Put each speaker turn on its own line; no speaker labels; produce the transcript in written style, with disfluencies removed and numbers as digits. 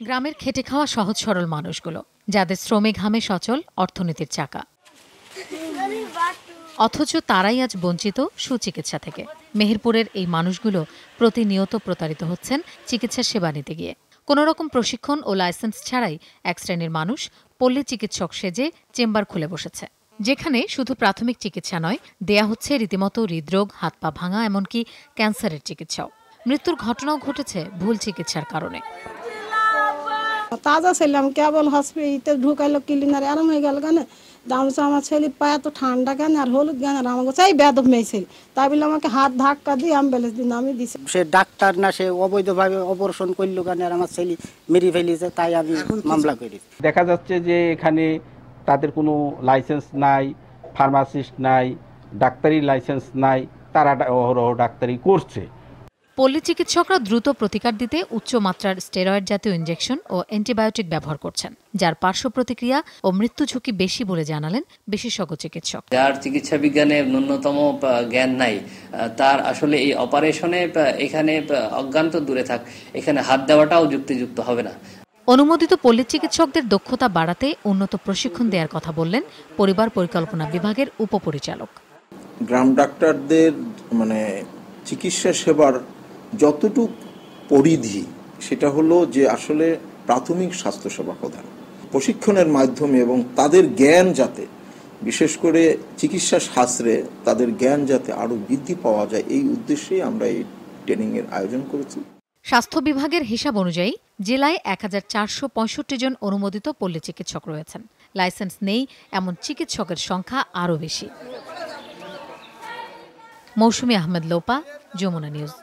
গ্রামের খেটে খাওয়া সহজ সরল মানুষগুলো, যাদের শ্রমে ঘামে সচল অর্থনীতির চাকা, অথচ তারাই আজ বঞ্চিত সুচিকিৎসা থেকে। মেহেরপুরের এই মানুষগুলো প্রতিনিয়ত প্রতারিত হচ্ছেন চিকিৎসা সেবা নিতে গিয়ে। কোনোরকম প্রশিক্ষণ ও লাইসেন্স ছাড়াই এক শ্রেণীর মানুষ পল্লী চিকিৎসক সেজে চেম্বার খুলে বসেছে, যেখানে শুধু প্রাথমিক চিকিৎসা নয়, দেয়া হচ্ছে রীতিমতো হৃদরোগ, হাত পা ভাঙা, এমনকি ক্যান্সারের চিকিৎসাও। মৃত্যুর ঘটনাও ঘটেছে ভুল চিকিৎসার কারণে।
তাজা ছিলাম, কেবল হসপিটালে ঢুকাইলো ক্লিনারে আরাম হয়ে গেল কেন, দামছে আমার ছেলে পায়ে এত ঠান্ডা কেন আর হলুদ কেন, আর আমাকে চাই বেদব মেয়ে ছেলে, তাই বলে আমাকে হাত ধাক্কা দিয়ে অ্যাম্বুলেন্স দিন আমি দিছি।
সে ডাক্তার না, সে অবৈধভাবে অপারেশন করলো কেন, আর আমার ছেলে মেরে ফেলেছে, তাই আমি মামলা করি।
দেখা যাচ্ছে যে এখানে তাদের কোনো লাইসেন্স নাই, ফার্মাসিস্ট নাই, ডাক্তারি লাইসেন্স নাই, তারা অহরহ ডাক্তারি করছে।
পল্লী চিকিৎসকরা দ্রুত প্রতিকার দিতে উচ্চমাত্রার স্টেরয়েড জাতীয় ইনজেকশন ও অ্যান্টিবায়োটিক ব্যবহার করছেন, যার পার্শ্ব প্রতিক্রিয়া ও মৃত্যু ঝুঁকি বেশি বলে জানালেন বিশেষজ্ঞ চিকিৎসক।
যার চিকিৎসা বিজ্ঞানে ন্যূনতম জ্ঞান নাই, তার আসলে এই অপারেশনে এখানে অজ্ঞান তো দূরে থাক, এখানে হাত দেওয়াটাও যুক্তিযুক্ত হবে না।
অনুমোদিত পল্লী চিকিৎসকদের দক্ষতা বাড়াতে উন্নত প্রশিক্ষণ দেওয়ার কথা বললেন পরিবার পরিকল্পনা বিভাগের উপপরিচালক।
গ্রাম ডাক্তারদের চিকিৎসা সেবার যতটুক পরিধি, সেটা হলো যে আসলে প্রাথমিক স্বাস্থ্যসেবা প্রদান, প্রশিক্ষণের মাধ্যমে এবং তাদের জ্ঞান যাতে, বিশেষ করে চিকিৎসা শাস্ত্রে তাদের জ্ঞান যাতে আরও বৃদ্ধি পাওয়া যায়, এই উদ্দেশ্যেই আমরা এই ট্রেনিংয়ের আয়োজন করেছি।
স্বাস্থ্য বিভাগের হিসাব অনুযায়ী জেলায় 1465 জন অনুমোদিত পল্লী চিকিৎসক রয়েছেন। লাইসেন্স নেই এমন চিকিৎসকের সংখ্যা আরও বেশি। মৌসুমী আহমেদ লোপা, যমুনা নিউজ।